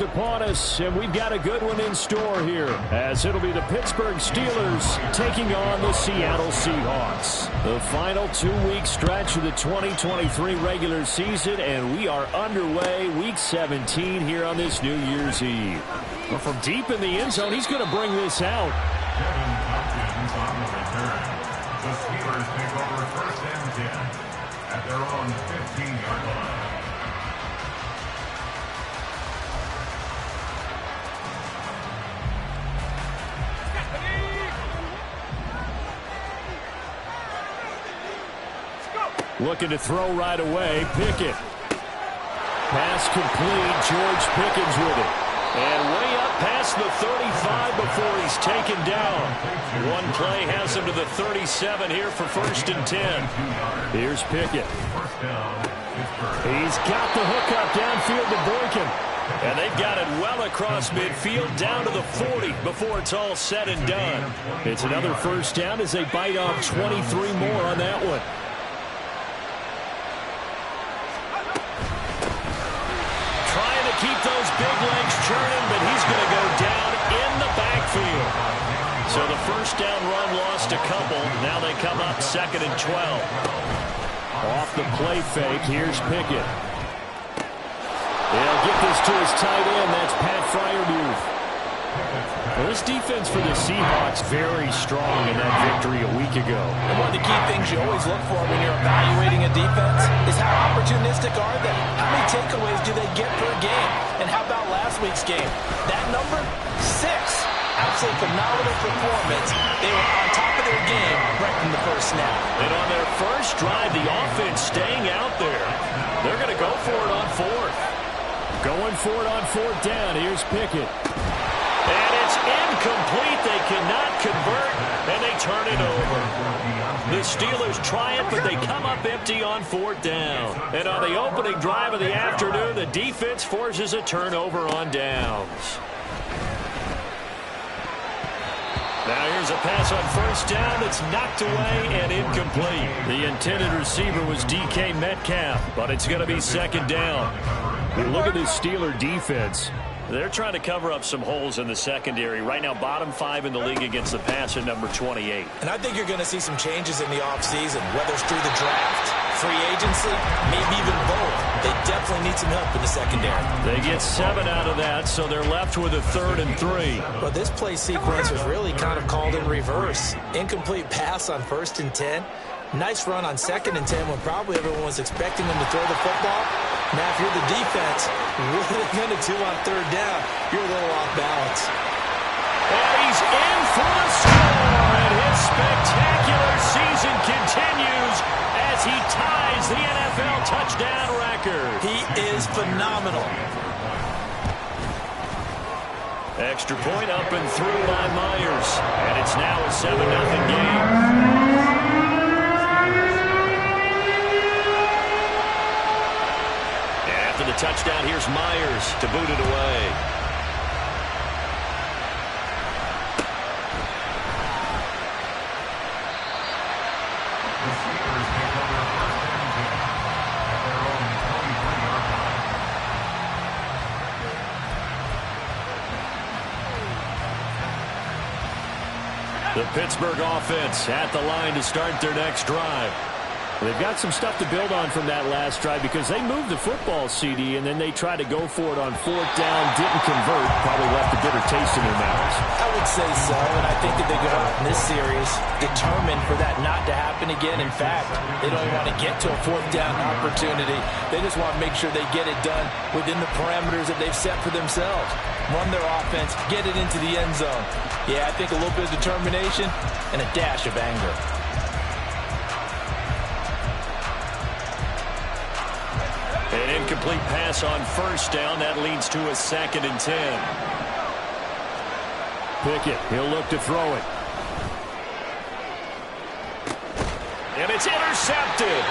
Upon us, and we've got a good one in store here, as it'll be the Pittsburgh Steelers taking on the Seattle Seahawks. The final 2-week stretch of the 2023 regular season, and we are underway week 17 here on this New Year's Eve. Well, from deep in the end zone, he's going to bring this out. The Steelers take over 1st and 10 at their own 15-yard line. Looking to throw right away. Pickett. Pass complete. George Pickens with it. And way up past the 35 before he's taken down. One play has him to the 37 here for 1st and 10. Here's Pickett. He's got the hook up downfield to Boykin. And they've got it well across midfield down to the 40 before it's all said and done. It's another 1st down as they bite off 23 more on that one. Keep those big legs churning, but he's going to go down in the backfield. So the 1st down run lost a couple. Now they come up 2nd and 12. Off the play fake, here's Pickett. They'll get this to his tight end. That's Pat Freiermuth. Well, this defense for the Seahawks very strong in that victory a week ago. And one of the key things you always look for when you're evaluating a defense is how opportunistic are they? How many takeaways do they get per game? And how about last week's game? That number, 6. Absolutely phenomenal performance. They were on top of their game right from the first snap. And on their first drive, the offense staying out there. They're going to go for it on 4th. Going for it on 4th down. Here's Pickett. And it's incomplete. They cannot convert, and they turn it over. The Steelers try it, but they come up empty on 4th down. And on the opening drive of the afternoon, the defense forces a turnover on downs. Now here's a pass on 1st down. It's knocked away and incomplete. The intended receiver was DK Metcalf, but it's going to be 2nd down. You look at this Steeler defense. They're trying to cover up some holes in the secondary. Right now, bottom 5 in the league against the pass at number 28. And I think you're going to see some changes in the offseason, whether it's through the draft, free agency, maybe even both. They definitely need some help in the secondary. They get 7 out of that, so they're left with a 3rd and 3. But this play sequence was really kind of called in reverse. Incomplete pass on 1st and 10. Nice run on 2nd and 10 when probably everyone was expecting them to throw the football. Now, if you're the defense, what are they going to do on 3rd down? You're a little off balance. And he's in for the score, and his spectacular season continues as he ties the NFL touchdown record. He is phenomenal. Extra point up and through by Myers, and it's now a 7-0 game. The touchdown, here's Myers to boot it away. The Steelers take over 1st and 10 at their own 23-yard line. The Pittsburgh offense at the line to start their next drive. They've got some stuff to build on from that last drive because they moved the football, CD, and then they tried to go for it on 4th down, didn't convert, probably left a bitter taste in their mouths. I would say so, and I think that they go out in this series determined for that not to happen again. In fact, they don't even want to get to a 4th down opportunity. They just want to make sure they get it done within the parameters that they've set for themselves. Run their offense, get it into the end zone. Yeah, I think a little bit of determination and a dash of anger. An incomplete pass on 1st down. That leads to a 2nd and 10. Pickett, he'll look to throw it. And it's intercepted.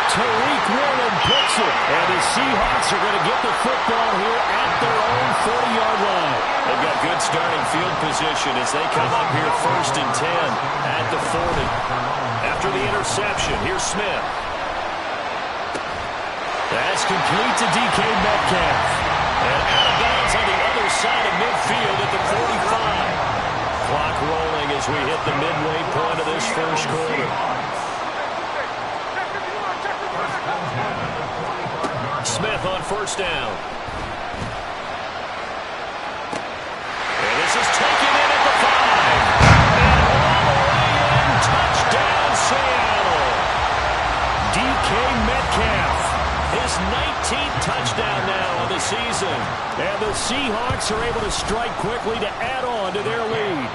Tariq Woolen picks it. And the Seahawks are going to get the football here at their own 40-yard line. They've got good starting field position as they come up here 1st and 10 at the 40. After the interception, here's Smith. That's complete to DK Metcalf. And out of bounds on the other side of midfield at the 45. Clock rolling as we hit the midway point of this first quarter. Smith on first down. And this is taken in at the 5. And all the way in. Touchdown, Seattle. DK Metcalf. His 19th touchdown now of the season. And the Seahawks are able to strike quickly to add on to their lead.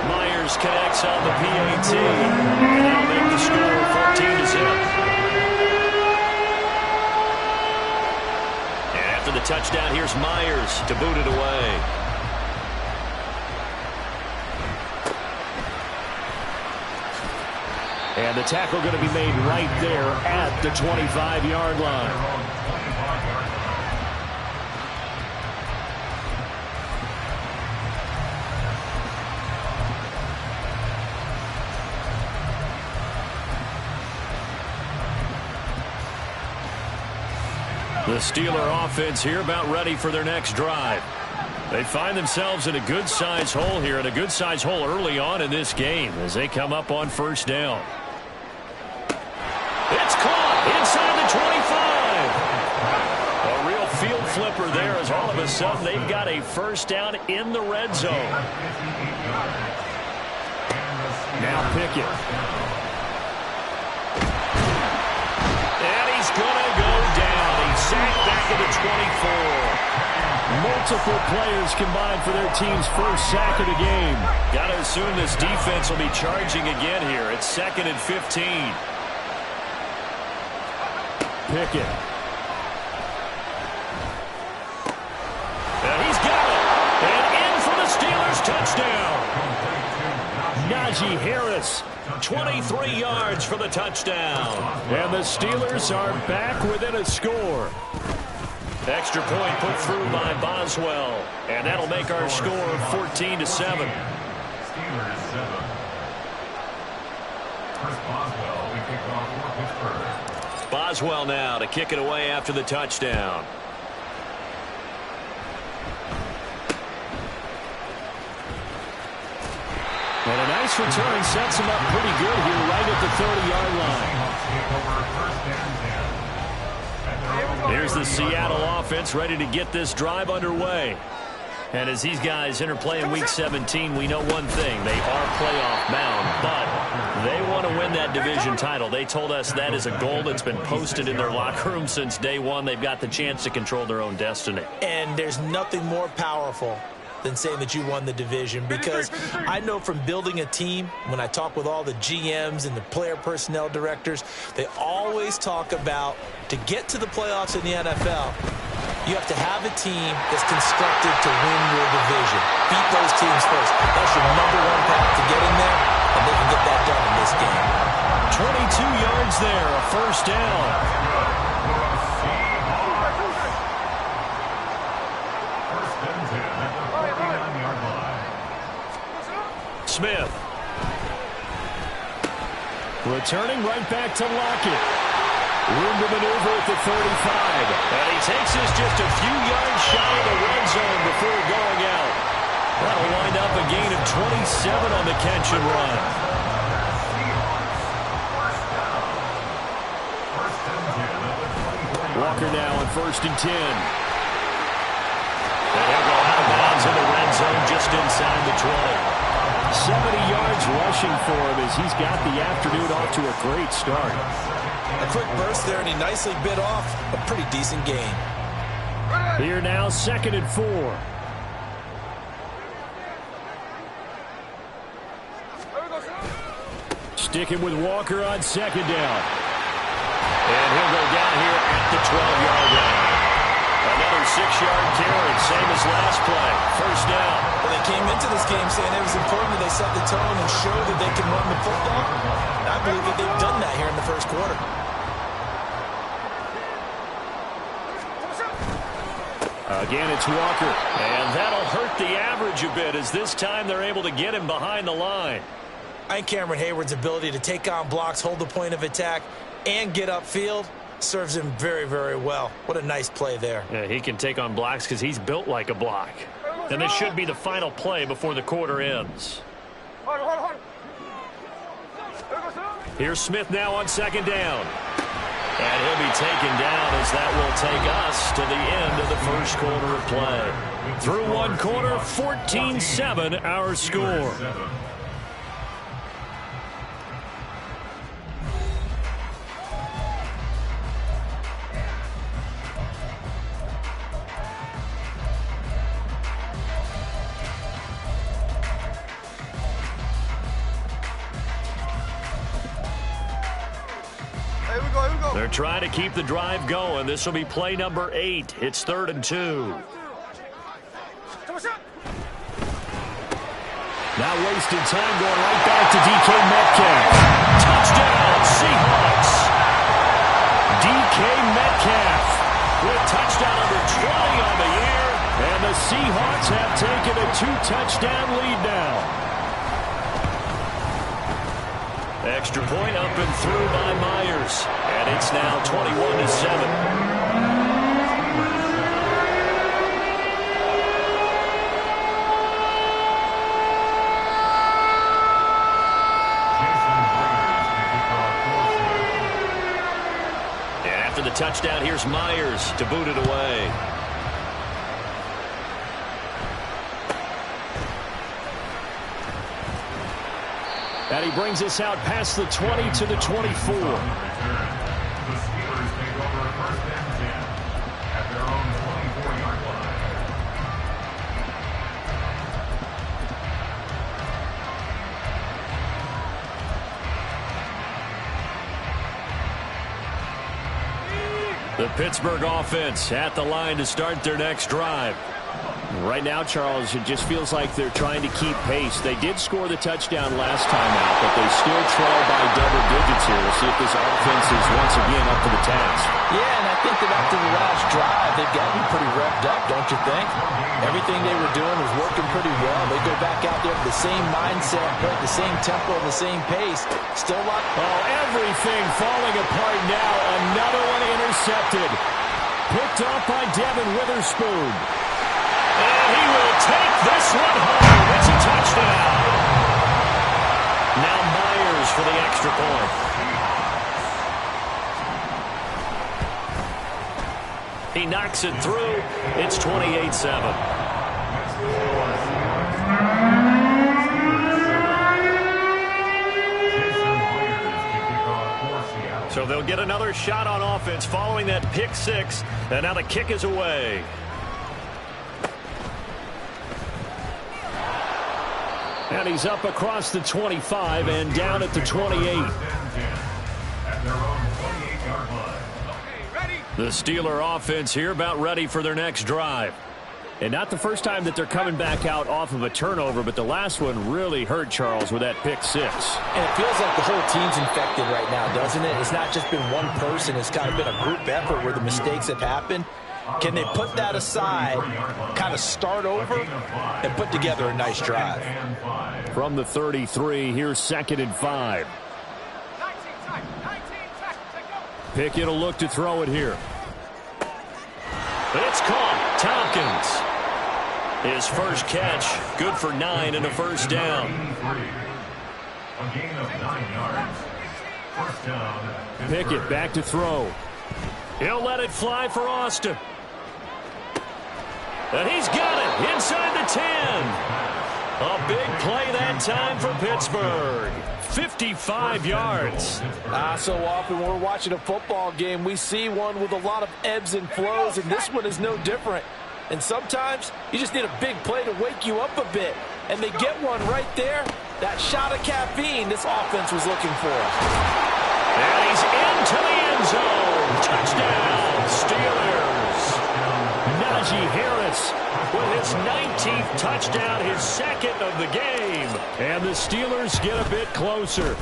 Myers connects on the PAT. And that'll make the score 14-0. And after the touchdown, here's Myers to boot it away. And the tackle going to be made right there at the 25-yard line. The Steeler offense here about ready for their next drive. They find themselves in a good-sized hole here, and a good-sized hole early on in this game as they come up on first down. It's caught inside the 25. A real field flipper there as all of a sudden they've got a first down in the red zone. Now Pickett. And he's going to go down. He's sacked back at the 24. Multiple players combined for their team's first sack of the game. Got to assume this defense will be charging again here. It's 2nd and 15. Pickett. And he's got it. And in for the Steelers touchdown. Najee Harris, 23 yards for the touchdown. And the Steelers are back within a score. Extra point put through by Boswell. And that'll make our score 14-7. Steelers 7. Chris Boswell, we kick off for Pittsburgh. Boswell now to kick it away after the touchdown. And a nice return sets him up pretty good here right at the 30-yard line. Here's the Seattle offense ready to get this drive underway. And as these guys interplay in Week 17, we know one thing. They are playoff bound, but they want to win that division title. They told us that is a goal that's been posted in their locker room since day one. They've got the chance to control their own destiny. And there's nothing more powerful than saying that you won the division, because I know from building a team, when I talk with all the GMs and the player personnel directors, they always talk about to get to the playoffs in the NFL, you have to have a team that's constructed to win your division. Beat those teams first. That's your #1 path to getting there, and they can get that done in this game. 22 yards there, a first down. Smith. Returning right back to Lockett. Room to maneuver at the 35. And he takes us just a few yards shy of the red zone before going out. That'll wind up a gain of 27 on the catch and run. Walker now on 1st and 10. And he'll go out of bounds in the red zone just inside the 20. 70 yards rushing for him as he's got the afternoon off to a great start. A quick burst there, and he nicely bit off a pretty decent gain. Here now, 2nd and 4. Sticking with Walker on 2nd down. And he'll go down here at the 12-yard line. Another 6-yard carry, same as last play. First down. Well, they came into this game saying it was important that they set the tone and show that they can run the football. And I believe that they've done that here in the first quarter. Again, it's Walker. And that'll hurt the average a bit as this time they're able to get him behind the line. I think Cameron Hayward's ability to take on blocks, hold the point of attack, and get upfield, Serves him very, very well. What a nice play there. Yeah, he can take on blocks because he's built like a block. And this should be the final play before the quarter ends. Here's Smith now on second down. And he'll be taken down as that will take us to the end of the first quarter of play. Through one quarter, 14-7 our score. They're trying to keep the drive going. This will be play number 8. It's 3rd and 2. Now wasting time going right back to DK Metcalf. Touchdown, Seahawks. DK Metcalf with touchdown number 20 on the year. And the Seahawks have taken a 2-touchdown lead now. Extra point up and through by Myers. And it's now 21-7. After the touchdown, here's Myers to boot it away. And he brings us out past the 20 to the 24. The Steelers take over 1st and 10 at their own 24-yard line. The Pittsburgh offense at the line to start their next drive. Right now, Charles, it just feels like they're trying to keep pace. They did score the touchdown last time out, but they still trail by double digits here. We'll see if this offense is once again up to the task. Yeah, and I think that after the last drive, they've got to be pretty revved up, don't you think? Everything they were doing was working pretty well. They go back out there with the same mindset, play at the same tempo, and the same pace. Still a lot. Oh, everything falling apart now. Another one intercepted. Picked off by Devin Witherspoon. And he will take this one home. It's a touchdown. Now Myers for the extra point. He knocks it through. It's 28-7. So they'll get another shot on offense following that pick six. And now the kick is away. And he's up across the 25 and down at the 28. The Steeler offense here about ready for their next drive. And not the first time that they're coming back out off of a turnover, but the last one really hurt Charles with that pick six. And it feels like the whole team's infected right now, doesn't it? It's not just been one person. It's kind of been a group effort where the mistakes have happened. Can they put that aside, kind of start over, and put together a nice drive? From the 33, here's 2nd and 5. Pickett will look to throw it here. It's caught. Tompkins. His first catch, good for 9 and a first down. A gain of 9 yards. First down. Pickett back to throw. He'll let it fly for Austin. And he's got it inside the 10. A big play that time for Pittsburgh. 55 yards. So often when we're watching a football game, we see one with a lot of ebbs and flows, and this one is no different. And sometimes you just need a big play to wake you up a bit. And they get one right there. That shot of caffeine this offense was looking for. And he's into the end zone. Touchdown, Steelers. Najee Harris with his 19th touchdown, his second of the game. And the Steelers get a bit closer.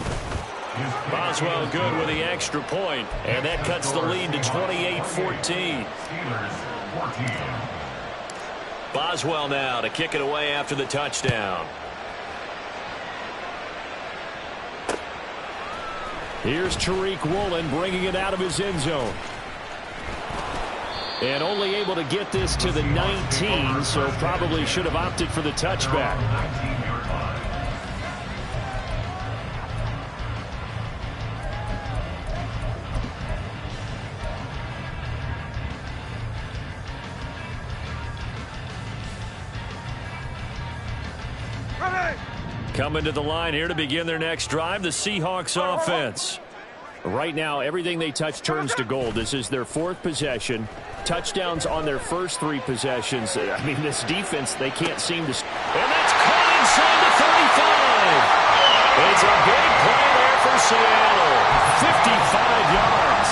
Boswell good with the extra point, and that cuts the lead to 28-14. Boswell now to kick it away after the touchdown. Here's Tariq Woolen bringing it out of his end zone. And only able to get this to the 19, so probably should have opted for the touchback. Coming to the line here to begin their next drive, the Seahawks offense. Right now, everything they touch turns to gold. This is their 4th possession. Touchdowns on their first 3 possessions. I mean, this defense, they can't seem to... And that's caught inside the 35. It's a big play there for Seattle. 55 yards.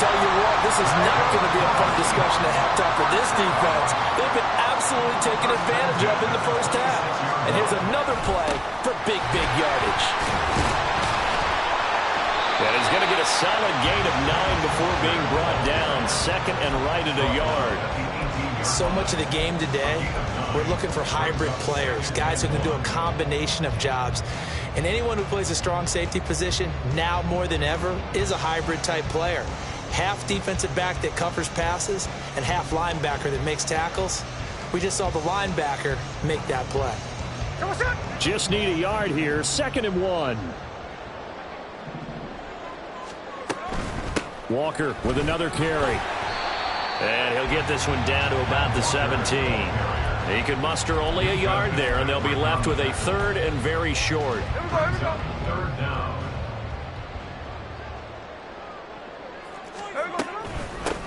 Tell you what, this is not going to be a fun discussion at halftime for this defense. They've been absolutely taken advantage of in the first half. And here's another play for big yardage. And he's going to get a solid gain of 9 before being brought down. 2nd and right at a yard. So much of the game today, we're looking for hybrid players, guys who can do a combination of jobs. And anyone who plays a strong safety position, now more than ever, is a hybrid type player. Half defensive back that covers passes and half linebacker that makes tackles. We just saw the linebacker make that play. Just need a yard here. 2nd and 1. Walker with another carry. And he'll get this one down to about the 17. He can muster only a yard there, and they'll be left with a 3rd and very short. 3rd down.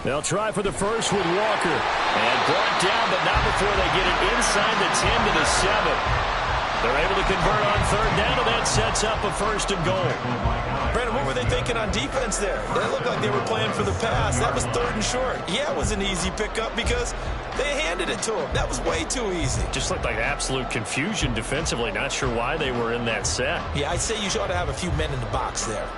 They'll try for the first with Walker. And brought down, but not before they get it inside the 10 to the 7. They're able to convert on 3rd down, and that sets up a 1st and goal. Brandon, what were they thinking on defense there? They looked like they were playing for the pass. That was 3rd and short. Yeah, it was an easy pickup because they handed it to him. That was way too easy. Just looked like absolute confusion defensively. Not sure why they were in that set. Yeah, I'd say you ought to have a few men in the box there.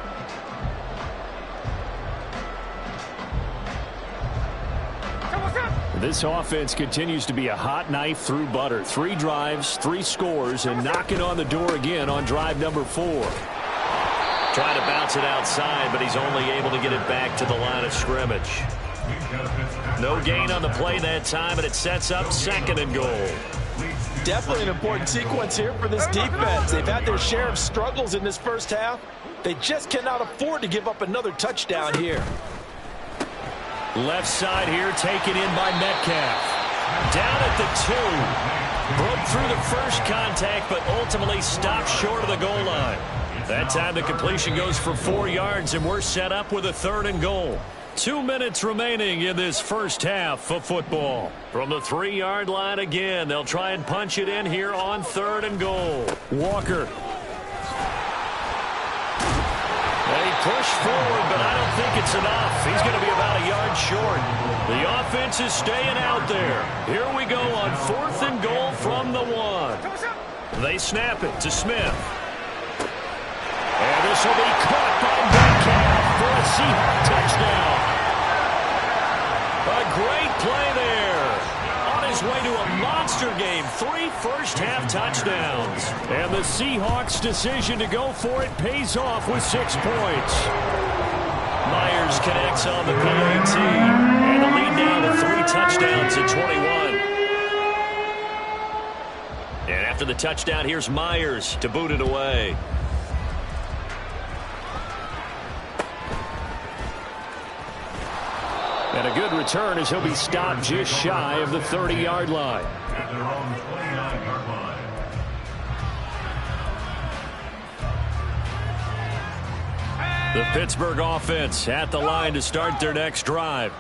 This offense continues to be a hot knife through butter. 3 drives, 3 scores, and knocking on the door again on drive number 4. Trying to bounce it outside, but he's only able to get it back to the line of scrimmage. No gain on the play that time, and it sets up 2nd and goal. Definitely an important sequence here for this defense. They've had their share of struggles in this first half. They just cannot afford to give up another touchdown here. Left side here taken in by Metcalf. Down at the 2. Broke through the first contact, but ultimately stopped short of the goal line. That time the completion goes for 4 yards, and we're set up with a 3rd and goal. 2 minutes remaining in this first half of football. From the 3-yard line again, they'll try and punch it in here on 3rd and goal. Walker. They push forward, but I don't think it's enough. He's going to be about a yard short. The offense is staying out there. Here we go on 4th and goal from the 1. They snap it to Smith. And this will be caught by Metcalf for a Seahawks touchdown. A great play there. On his way to a monster game. 3 first-half touchdowns. And the Seahawks' decision to go for it pays off with 6 points. Myers connects on the PAT. And the lead down to 3 touchdowns at 21. And after the touchdown, here's Myers to boot it away. And a good return as he'll be stopped just shy of the 30-yard line. At their own 29-yard line. The Pittsburgh offense at the line to start their next drive.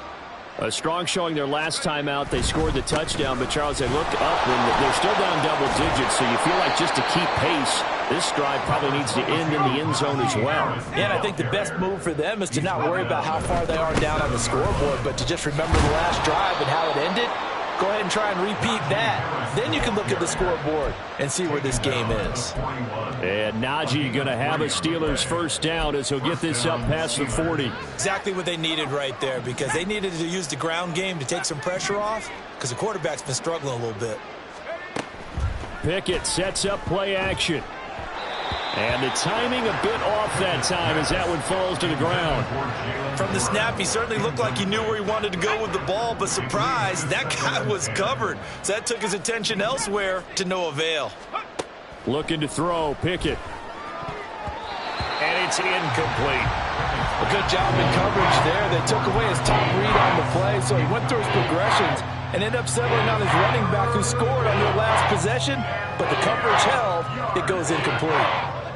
A strong showing their last time out. They scored the touchdown, but Charles, they looked up when they're still down double digits, so you feel like just to keep pace, this drive probably needs to end in the end zone as well. Yeah, and I think the best move for them is to not worry about how far they are down on the scoreboard, but to just remember the last drive and how it ended. Go ahead and try and repeat that. Then you can look at the scoreboard and see where this game is. And Najee going to have a Steelers first down as he'll get this up past the 40. Exactly what they needed right there, because they needed to use the ground game to take some pressure off, because the quarterback's been struggling a little bit. Pickett sets up play action. And the timing a bit off that time as that one falls to the ground. From the snap, he certainly looked like he knew where he wanted to go with the ball, but surprise, that guy was covered. So that took his attention elsewhere to no avail. Looking to throw, Pickett. And it's incomplete. A good job in coverage there. They took away his top read on the play, so he went through his progressions and ended up settling on his running back who scored on their last possession, but the coverage held. It goes incomplete.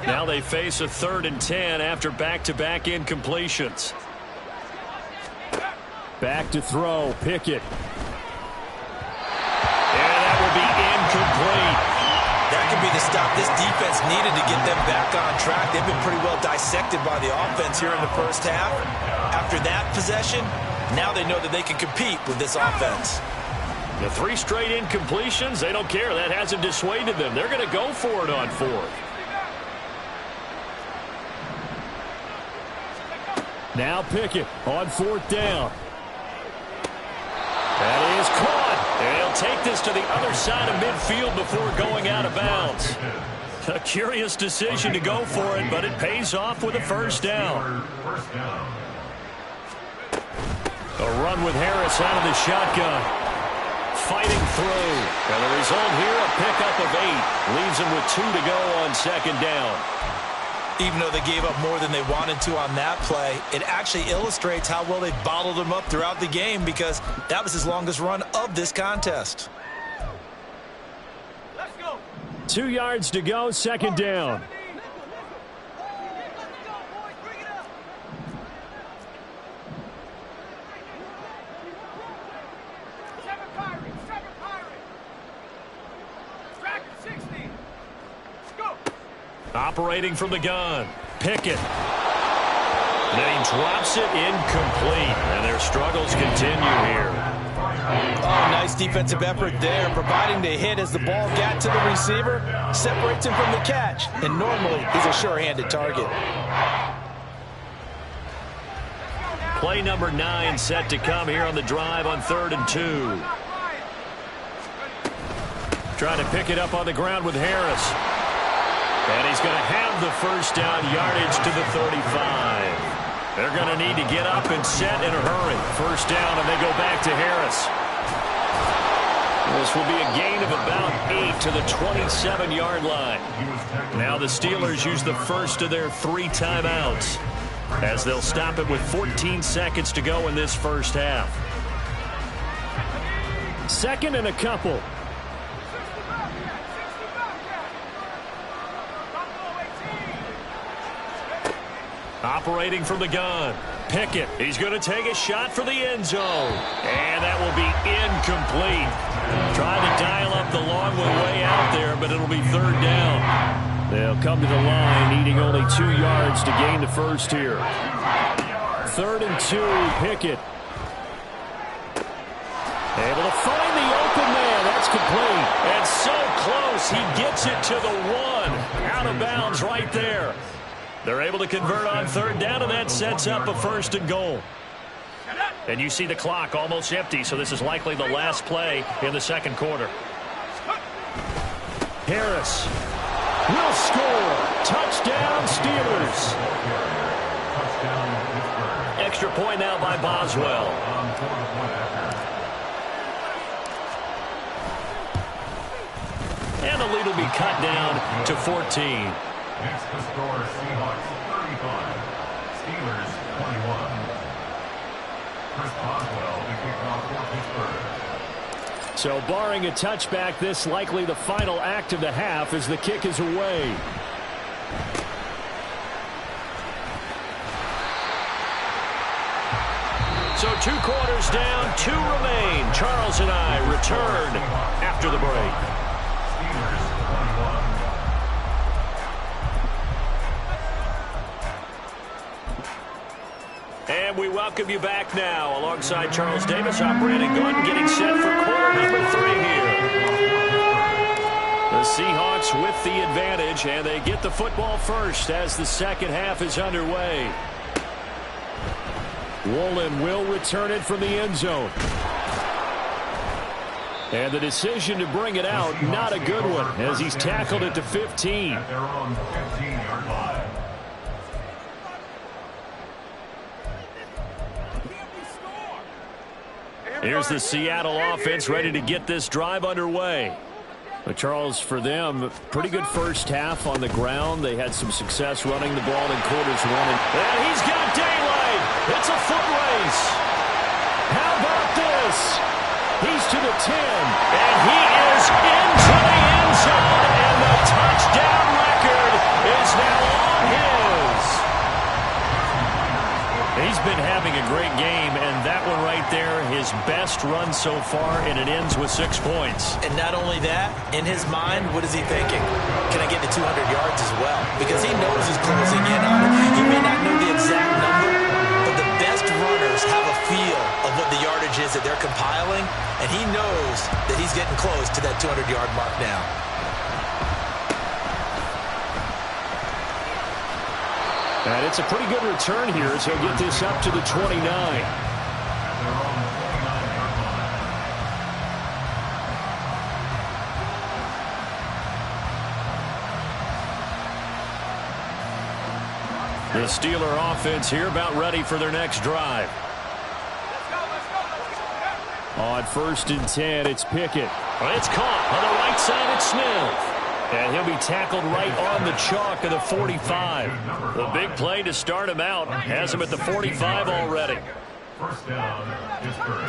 Now they face a 3rd and 10 after back-to-back incompletions. Back to throw, Pickett. And that will be incomplete. That could be the stop this defense needed to get them back on track. They've been pretty well dissected by the offense here in the first half. After that possession, now they know that they can compete with this offense. The 3 straight incompletions, they don't care. That hasn't dissuaded them. They're going to go for it on 4th. Now Pickett on 4th down. That is caught. And he'll take this to the other side of midfield before going out of bounds. A curious decision to go for it, but it pays off with a first down. A run with Harris out of the shotgun. Fighting through. And the result here, a pickup of 8. Leaves him with 2 to go on 2nd down. Even though they gave up more than they wanted to on that play, it actually illustrates how well they bottled him up throughout the game because that was his longest run of this contest. 2 yards to go, 2nd down. Operating from the gun, Pickett. Then he drops it incomplete, and their struggles continue here. Oh, nice defensive effort there, providing the hit as the ball got to the receiver, separates him from the catch, and normally he's a sure-handed target. Play number 9 set to come here on the drive on 3rd and 2. Trying to pick it up on the ground with Harris. And he's going to have the first down yardage to the 35. They're going to need to get up and set in a hurry. First down, and they go back to Harris. This will be a gain of about 8 to the 27-yard line. Now the Steelers use the first of their 3 timeouts as they'll stop it with 14 seconds to go in this first half. 2nd and a couple. Operating from the gun, Pickett. He's going to take a shot for the end zone. And that will be incomplete. Trying to dial up the long way out there, but it'll be 3rd down. They'll come to the line, needing only 2 yards to gain the first here. 3rd and 2, Pickett. Able to find the open man. That's complete. And so close, he gets it to the 1. Out of bounds right there. They're able to convert on 3rd down, and that sets up a 1st and goal. And you see the clock almost empty, so this is likely the last play in the 2nd quarter. Harris will score. Touchdown, Steelers. Extra point now by Boswell. And the lead will be cut down to 14. Next to score, Seahawks 35, Steelers 21. Chris Boswell, the kickoff for Pittsburgh. So barring a touchback, this likely the final act of the half as the kick is away. So 2 quarters down, 2 remain. Charles and I return after the break. Steelers 21. And we welcome you back now alongside Charles Davis. I'm Brandon Gordon getting set for quarter number 3 here. The Seahawks with the advantage, and they get the football first as the second half is underway. Woolen will return it from the end zone. And the decision to bring it out, not a good one, as he's tackled at the 15. At their own 15-yard line. Here's the Seattle offense ready to get this drive underway. But Charles, for them, pretty good first half on the ground. They had some success running the ball in quarters 1 and he's got daylight. It's a foot race. How about this? He's to the 10, and he is into the end zone, and the touchdown record is now on his. He's been having a great game, and that one right there, his best run so far, and it ends with 6 points. And not only that, in his mind, what is he thinking? Can I get to 200 yards as well? Because he knows he's closing in on it. He may not know the exact number, but the best runners have a feel of what the yardage is that they're compiling, and he knows that he's getting close to that 200-yard mark now. And it's a pretty good return here as he'll get this up to the 29. The Steeler offense here about ready for their next drive. On 1st and 10, it's Pickett. It's caught on the right side. It's Smith. And he'll be tackled right on the chalk of the 45. The big play to start him out. Has him at the 45 already. First down, Pittsburgh.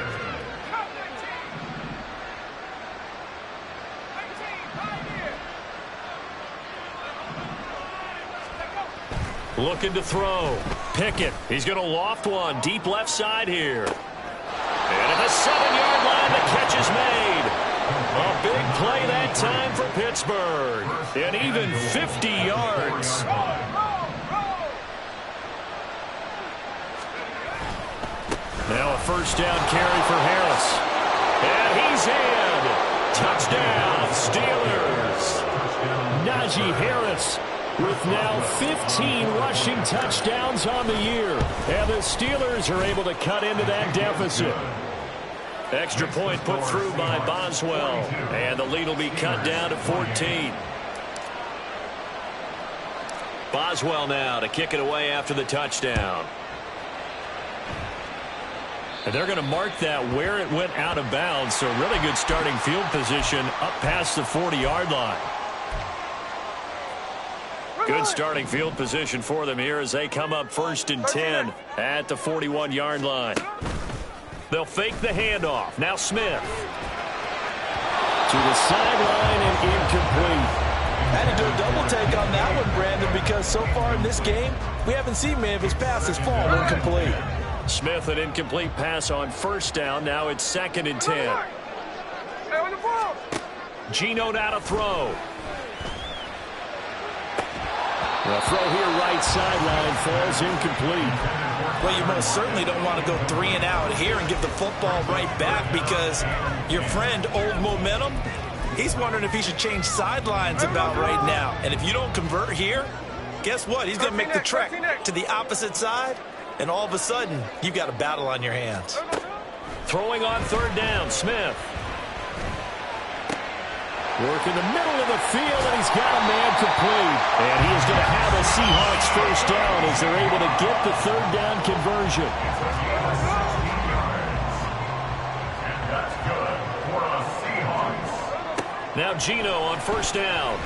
Looking to throw. Pickett. He's going to loft one deep left side here. And at the 7-yard line, the catch is made. A big play that time for Pittsburgh. And even 50 yards. Now a first down carry for Harris. And he's in. Touchdown, Steelers. Najee Harris with now 15 rushing touchdowns on the year. And the Steelers are able to cut into that deficit. Extra point put through by Boswell. And the lead will be cut down to 14. Boswell now to kick it away after the touchdown. And they're going to mark that where it went out of bounds. So really good starting field position up past the 40-yard line. Good starting field position for them here as they come up 1st and 10 at the 41-yard line. They'll fake the handoff. Now Smith. To the sideline and incomplete. Had to do a double take on that one, Brandon, because so far in this game, we haven't seen many of his passes fall incomplete. Smith, an incomplete pass on 1st down. Now it's 2nd and 10. Geno now to throw. The throw here right sideline falls incomplete. Well, you most certainly don't want to go 3 and out here and give the football right back because your friend, Old Momentum, he's wondering if he should change sidelines about right now. And if you don't convert here, guess what? He's going to make the trek to the opposite side, and all of a sudden, you've got a battle on your hands. Throwing on 3rd down, Smith. Work in the middle of the field, and he's got a man complete. And he is going to have a Seahawks first down as they're able to get the 3rd down conversion. And that's good for the Seahawks. Now Geno on 1st down.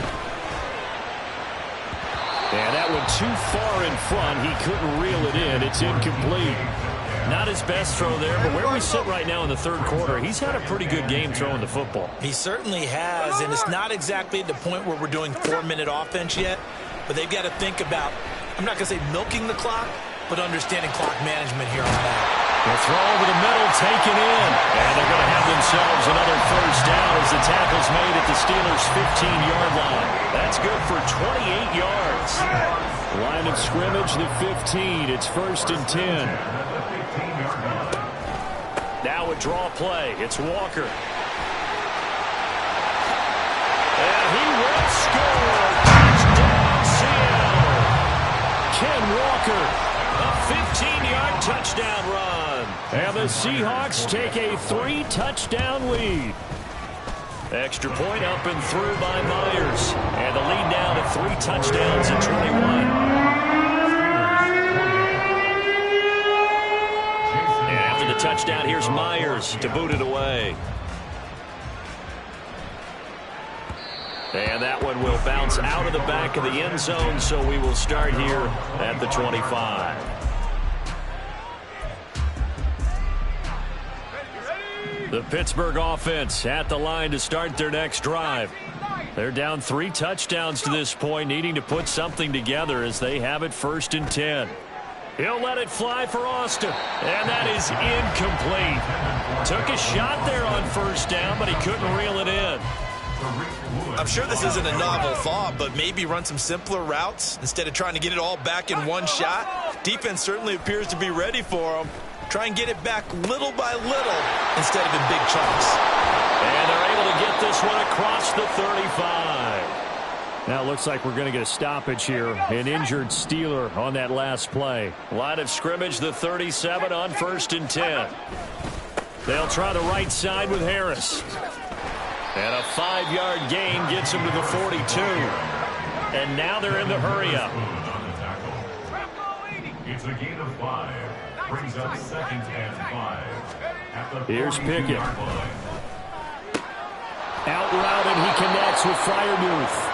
And that one too far in front. He couldn't reel it in. It's incomplete. Not his best throw there, but where we sit right now in the 3rd quarter, he's had a pretty good game throwing the football. He certainly has, and it's not exactly at the point where we're doing 4-minute offense yet, but they've got to think about, I'm not going to say milking the clock, but understanding clock management here on that. The throw over the middle, taken in, and they're going to have themselves another first down as the tackle's made at the Steelers' 15-yard line. That's good for 28 yards. Line of scrimmage, the 15. It's 1st and 10. Now a draw play. It's Walker. And he will score. Touchdown, Seattle. Ken Walker, a 15-yard touchdown run. And the Seahawks take a 3-touchdown lead. Extra point up and through by Myers. And the lead now to 3 touchdowns and 21. And after the touchdown, here's Myers to boot it away. And that one will bounce out of the back of the end zone, so we will start here at the 25. The Pittsburgh offense at the line to start their next drive. They're down 3 touchdowns to this point, needing to put something together as they have it 1st and 10. He'll let it fly for Austin, and that is incomplete. Took a shot there on 1st down, but he couldn't reel it in. I'm sure this isn't a novel thought, but maybe run some simpler routes instead of trying to get it all back in one shot. Defense certainly appears to be ready for him. Try and get it back little by little instead of in big chunks. And they're able to get this one across the 35. Now it looks like we're going to get a stoppage here. An injured Steeler on that last play. Line of scrimmage, the 37 on 1st and 10. They'll try the right side with Harris. And a 5-yard gain gets him to the 42. And now they're in the hurry-up. It's a gain of 5. Brings up 2nd and 5. Here's Pickett. Out route, and he connects with Freiermuth.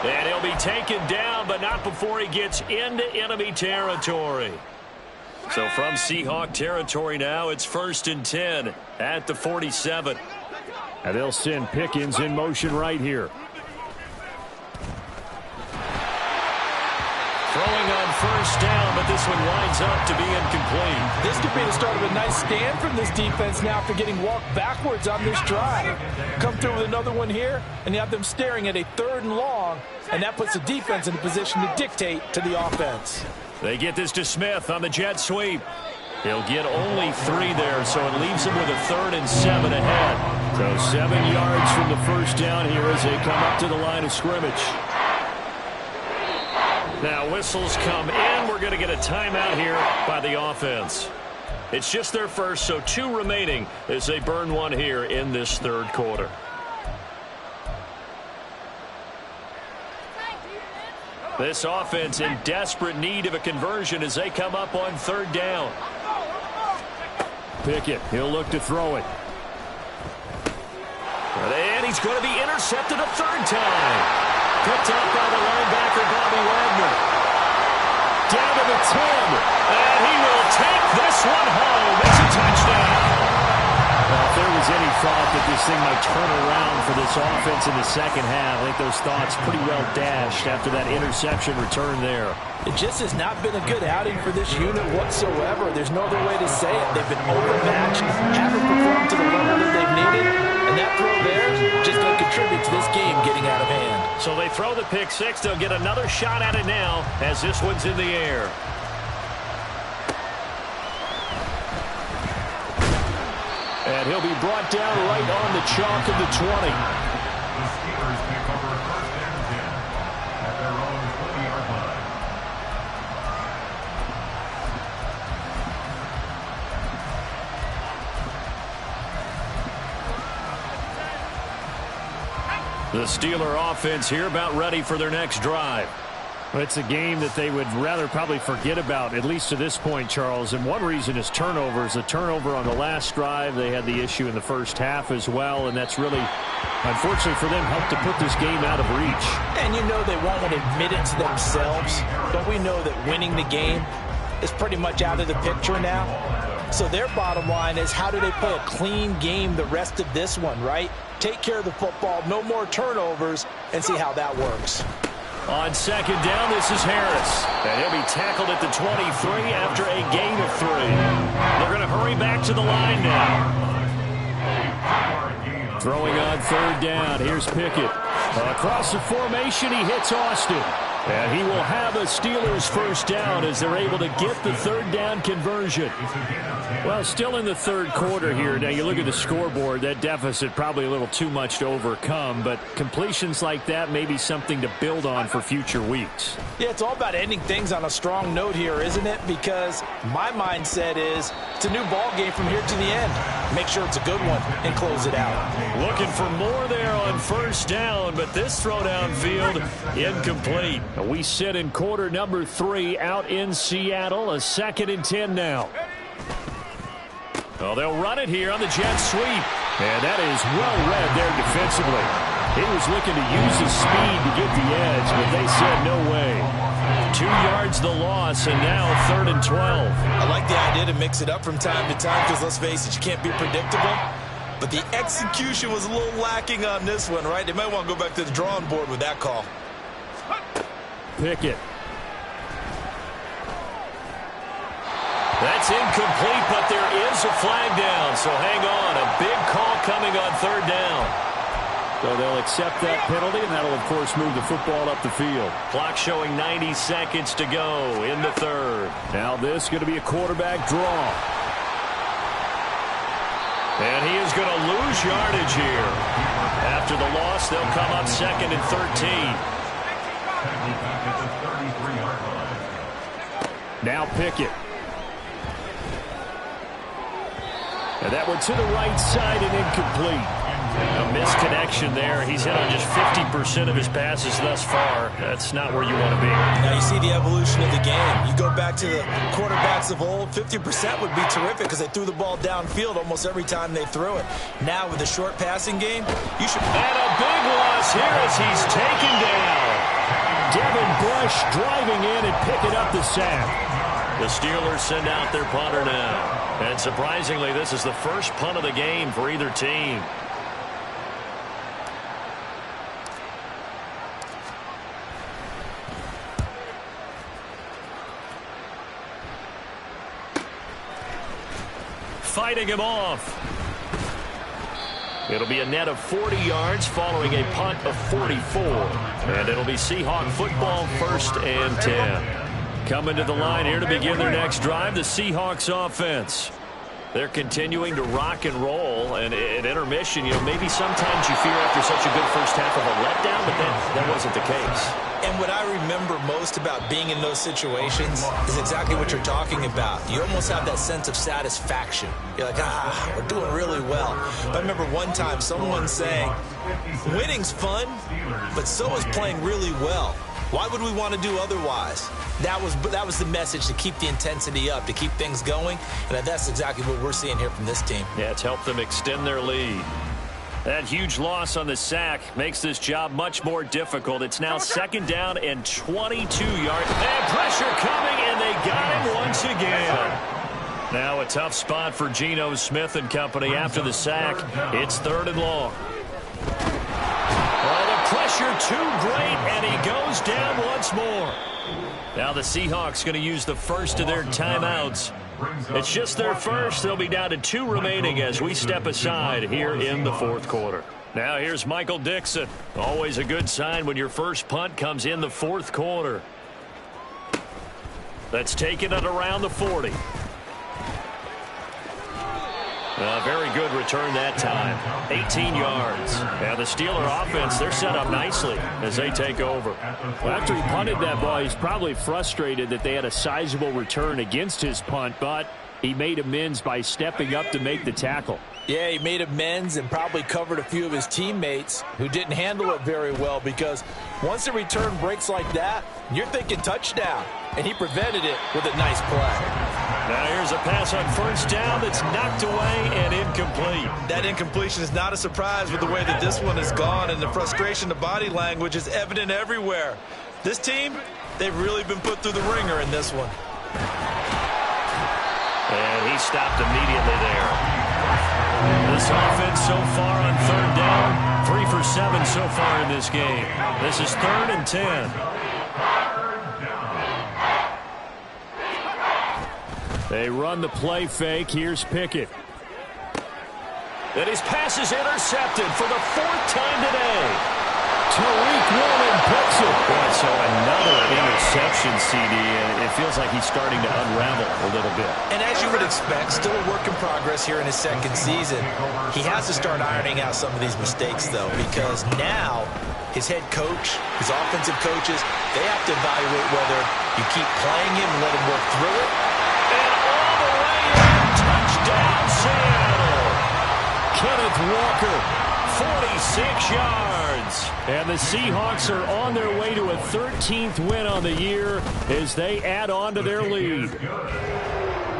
And he'll be taken down, but not before he gets into enemy territory. So from Seahawk territory now, it's 1st and 10 at the 47. And they'll send Pickens in motion right here. Throwing on 1st down, but this one winds up to be incomplete. This could be the start of a nice stand from this defense now after getting walked backwards on this drive. Come through with another one here, and you have them staring at a 3rd and long, and that puts the defense in a position to dictate to the offense. They get this to Smith on the jet sweep. He'll get only 3 there, so it leaves him with a 3rd and 7 ahead. So 7 yards from the 1st down here as they come up to the line of scrimmage. Now whistles come in. We're going to get a timeout here by the offense. It's just their first, so 2 remaining as they burn one here in this 3rd quarter. This offense in desperate need of a conversion as they come up on 3rd down. Pickett, he'll look to throw it. And he's going to be intercepted a 3rd time. Picked up by the linebacker, Bobby Wagner. Down to the 10. And he will take this one home. It's a touchdown. Well, if there was any thought that this thing might turn around for this offense in the 2nd half, I think those thoughts pretty well dashed after that interception return there. It just has not been a good outing for this unit whatsoever. There's no other way to say it. They've been overmatched, haven't performed to the level that they've needed, and that throw there just going to contribute to this game getting out of hand. So they throw the pick 6. They'll get another shot at it now as this one's in the air. And he'll be brought down right on the chalk of the 20. The Steelers pick over 1st and 10 at their own 20-yard line. The Steeler offense here about ready for their next drive. Well, it's a game that they would rather probably forget about, at least to this point, Charles. And one reason is turnovers. A turnover on the last drive. They had the issue in the 1st half as well, and that's really, unfortunately for them, helped to put this game out of reach. And you know they won't admit it to themselves, but we know that winning the game is pretty much out of the picture now. So their bottom line is, how do they play a clean game the rest of this one, right? Take care of the football, no more turnovers, and see how that works. On 2nd down, this is Harris. And he'll be tackled at the 23 after a gain of 3. They're going to hurry back to the line now. Throwing on 3rd down. Here's Pickett. Across the formation, he hits Austin. And he will have a Steelers first down as they're able to get the third down conversion. Well, still in the third quarter here. Now, you look at the scoreboard, that deficit probably a little too much to overcome, but completions like that may be something to build on for future weeks. Yeah, it's all about ending things on a strong note here, isn't it? Because my mindset is it's a new ball game from here to the end. Make sure it's a good one and close it out. Looking for more there on first down, but this throw downfield incomplete. We sit in quarter number 3 out in Seattle. A 2nd and 10 now. Well, they'll run it here on the jet sweep. And that is well read there defensively. He was looking to use his speed to get the edge, but they said no way. 2 yards the loss, and now 3rd and 12. I like the idea to mix it up from time to time because, let's face it, you can't be predictable. But the execution was a little lacking on this one, right? They might want to go back to the drawing board with that call. Pickett. That's incomplete, but there is a flag down, so hang on. A big call coming on 3rd down. So they'll accept that penalty, and that'll, of course, move the football up the field. Clock showing 90 seconds to go in the 3rd. Now this is going to be a quarterback draw. And he is going to lose yardage here. After the loss, they'll come up 2nd and 13. Now Pickett. And that one to the right side and incomplete. A misconnection there. He's hit on just 50% of his passes thus far. That's not where you want to be. Now you see the evolution of the game. You go back to the quarterbacks of old, 50% would be terrific because they threw the ball downfield almost every time they threw it. Now with the short passing game, you should... And a big loss here as he's taken down. Devin Bush driving in and picking up the sack. The Steelers send out their punter now. And surprisingly, this is the first punt of the game for either team. Fighting him off. It'll be a net of 40 yards following a punt of 44. And it'll be Seahawk football, 1st and 10. Coming to the line here to begin their next drive, the Seahawks offense. They're continuing to rock and roll, and at intermission, you know, maybe sometimes you fear after such a good first half of a letdown, but that wasn't the case. And what I remember most about being in those situations is exactly what you're talking about. You almost have that sense of satisfaction. You're like, we're doing really well. But I remember one time someone saying, winning's fun, but so is playing really well. Why would we want to do otherwise? That was the message, to keep the intensity up, to keep things going, and that's exactly what we're seeing here from this team. Yeah, it's helped them extend their lead. That huge loss on the sack makes this job much more difficult. It's now 2nd down and 22 yards. And pressure coming, and they got him once again. Now a tough spot for Geno Smith and company after the sack. It's 3rd and long. Well, the pressure too great, and he goes down once more. Now the Seahawks going to use the first of their timeouts. It's just their first. They'll be down to 2 remaining as we step aside here in the 4th quarter. Now here's Michael Dixon. Always a good sign when your first punt comes in the 4th quarter. That's taken it around the 40. Very good return that time. 18 yards. Now the Steeler offense, they're set up nicely as they take over. Well, after he punted that ball, he's probably frustrated that they had a sizable return against his punt, but he made amends by stepping up to make the tackle. Yeah, he made amends and probably covered a few of his teammates who didn't handle it very well, because once the return breaks like that, you're thinking touchdown, and he prevented it with a nice play. Now here's a pass on first down that's knocked away and incomplete. That incompletion is not a surprise with the way that this one has gone, and the frustration, the body language is evident everywhere. This team, they've really been put through the ringer in this one. And he stopped immediately there. This offense so far on 3rd down, 3 for 7 so far in this game. This is 3rd and 10. They run the play fake. Here's Pickett. And his pass is intercepted for the 4th time today. Tariq Woolen picks it. So another interceptions, CD, and it feels like he's starting to unravel a little bit. And as you would expect, still a work in progress here in his second season. He has to start ironing out some of these mistakes, though, because now his head coach, his offensive coaches, they have to evaluate whether you keep playing him and let him work through it. And all the way in, touchdown Seattle. Kenneth Walker, 46 yards. And the Seahawks are on their way to a 13th win on the year as they add on to their lead.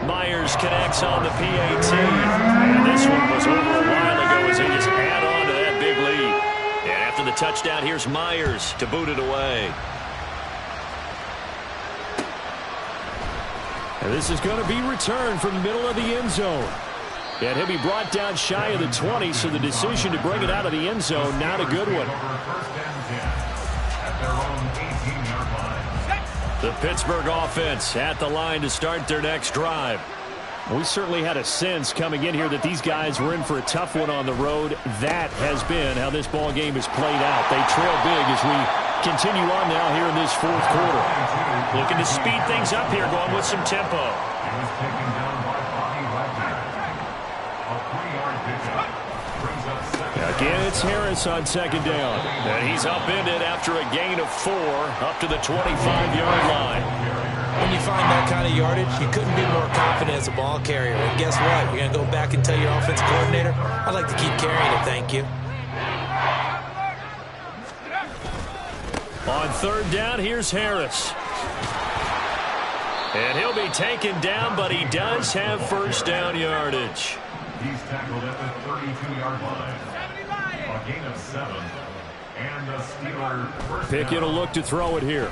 Myers connects on the PAT. And this one was over a while ago as they just add on to that big lead. And after the touchdown, here's Myers to boot it away. And this is going to be returned from the middle of the end zone. And he'll be brought down shy of the 20, so the decision to bring it out of the end zone, not a good one. The Pittsburgh offense at the line to start their next drive. We certainly had a sense coming in here that these guys were in for a tough one on the road. That has been how this ball game has played out. They trail big as we continue on now here in this fourth quarter. Looking to speed things up here, going with some tempo. Again, it's Harris on second down. And he's upended after a gain of 4 up to the 25-yard line. When you find that kind of yardage, you couldn't be more confident as a ball carrier. And guess what? You're going to go back and tell your offensive coordinator, I'd like to keep carrying it, thank you. On third down, here's Harris. And he'll be taken down, but he does have first down yardage. He's tackled at the 32-yard line. A gain of 7. And the Steelers first down. Pickett will look to throw it here.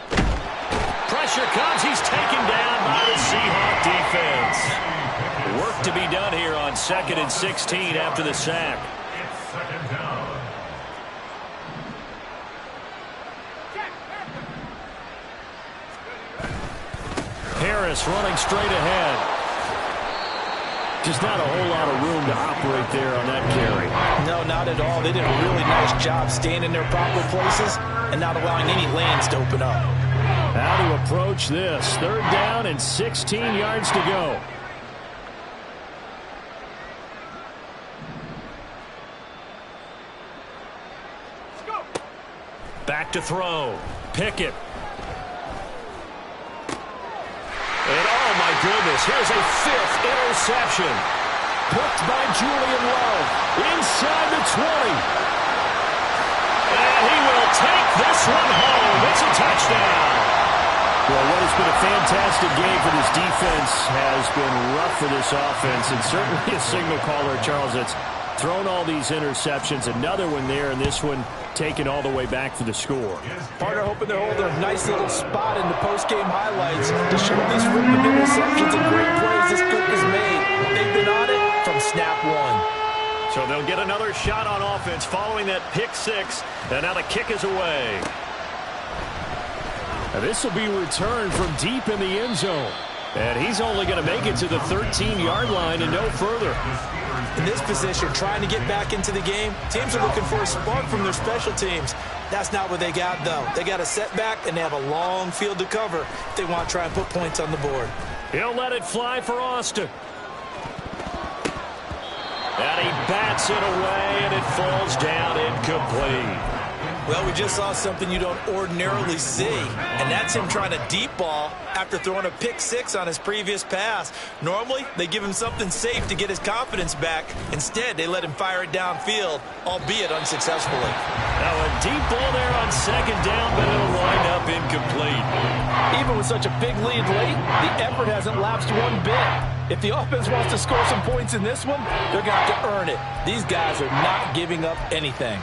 Pressure comes. He's taken down by the Seahawks defense. Work to be done here on 2nd and 16 after the sack. It's second down. Harris running straight ahead. Just not a whole lot of room to operate there on that carry. No, not at all. They did a really nice job staying in their proper places and not allowing any lanes to open up. How to approach this. Third down and 16 yards to go. Back to throw. Pickett. And oh my goodness, here's a 5th interception. Picked by Julian Love. Inside the 20. And he will take this one home. It's a touchdown. Well, what has been a fantastic game for this defense has been rough for this offense, and certainly a signal caller, Charles, that's thrown all these interceptions. Another one there, and this one taken all the way back for the score. Partner hoping they'll hold a nice little spot in the post-game highlights to show this rip of interceptions and great plays this Cook has made. They've been on it from snap one. So they'll get another shot on offense following that pick 6, and now the kick is away. Now this will be returned from deep in the end zone. And he's only going to make it to the 13-yard line and no further. In this position, trying to get back into the game, teams are looking for a spark from their special teams. That's not what they got, though. They got a setback, and they have a long field to cover if they want to try and put points on the board. He'll let it fly for Austin. And he bats it away, and it falls down incomplete. Well, we just saw something you don't ordinarily see, and that's him trying to deep ball after throwing a pick 6 on his previous pass. Normally, they give him something safe to get his confidence back. Instead, they let him fire it downfield, albeit unsuccessfully. Now a deep ball there on 2nd down, but it'll wind up incomplete. Even with such a big lead late, the effort hasn't lapsed one bit. If the offense wants to score some points in this one, they're going to have to earn it. These guys are not giving up anything.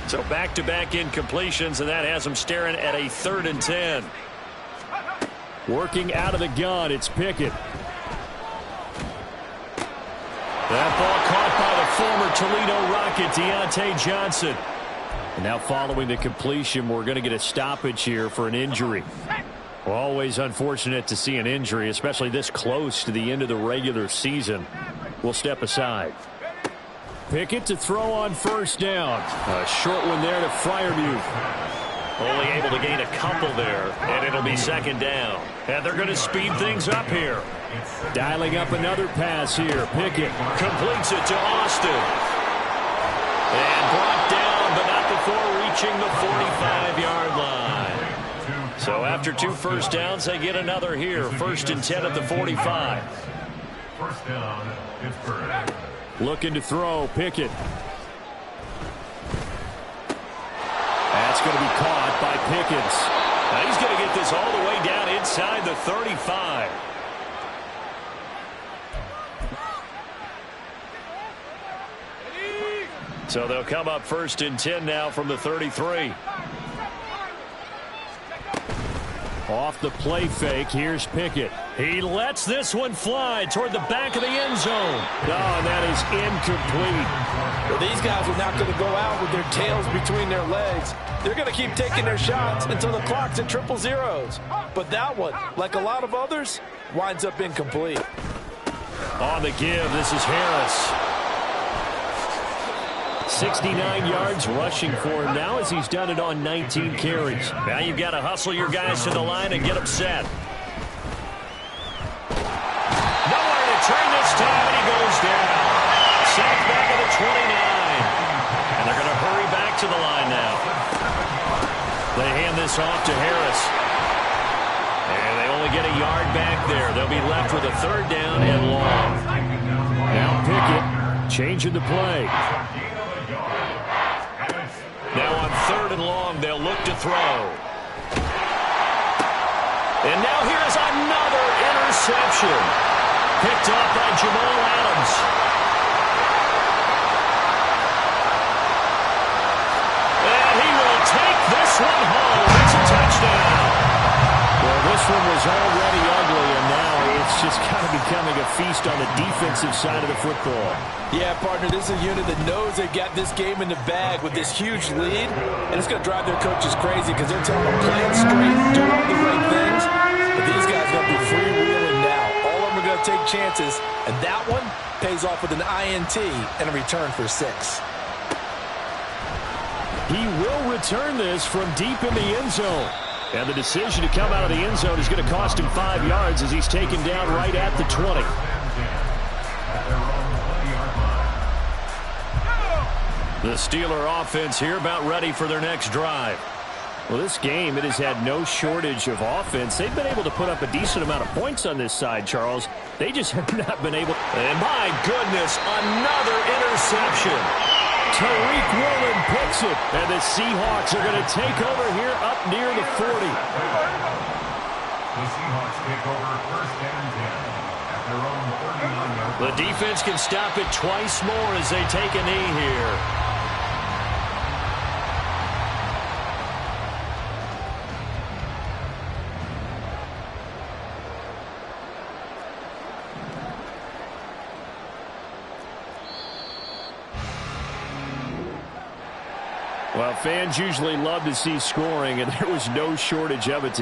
So back-to-back incompletions, and that has them staring at a 3rd and 10. Working out of the gun, it's Pickett. That ball caught by the former Toledo Rocket, Deontay Johnson. And now following the completion, we're going to get a stoppage here for an injury. Always unfortunate to see an injury, especially this close to the end of the regular season. We'll step aside. Pickett to throw on first down. A short one there to Freiermuth. Only able to gain a couple there, and it'll be second down. And they're going to speed things up here. Dialing up another pass here. Pickett completes it to Austin. And brought down, but not before reaching the 45-yard line. So after 2 first downs, they get another here. 1st and 10 at the 45. First down, Pittsburgh. Looking to throw. Pickett. That's going to be caught by Pickens. Now he's going to get this all the way down inside the 35. So they'll come up 1st and 10 now from the 33. Off the play fake, here's Pickett. He lets this one fly toward the back of the end zone. Oh, and that is incomplete. Well, these guys are not going to go out with their tails between their legs. They're going to keep taking their shots until the clock's at 000. But that one, like a lot of others, winds up incomplete. On the give, this is Harris. 69 yards rushing for him now as he's done it on 19 carries. Now you've got to hustle your guys to the line and get them set. Nowhere to turn this time, and he goes down. Sacked back at the 29. And they're going to hurry back to the line now. They hand this off to Harris. And they only get a yard back there. They'll be left with a 3rd down and long. Now Pickett changing the play. Now on 3rd and long, they'll look to throw. And now here's another interception. Picked off by Jamal Adams. And he will take this one home. It's a touchdown. Well, this one was already ugly, and now it's just kind of becoming a feast on the defensive side of the football. Yeah, partner, this is a unit that knows they've got this game in the bag with this huge lead, and it's going to drive their coaches crazy because they're telling them play it straight, do all the right things, but these guys are going to be freewheeling now. All of them are going to take chances, and that one pays off with an INT and a return for 6. He will return this from deep in the end zone. And the decision to come out of the end zone is going to cost him 5 yards as he's taken down right at the 20. The Steeler offense here about ready for their next drive. Well, this game, it has had no shortage of offense. They've been able to put up a decent amount of points on this side, Charles. They just have not been able. And my goodness, another interception. Tariq Woolen picks it, and the Seahawks are going to take over here up near the 40. The Seahawks take over 1st and 10 at their own 39-yard line. The defense can stop it twice more as they take a knee here. Well, fans usually love to see scoring, and there was no shortage of it today.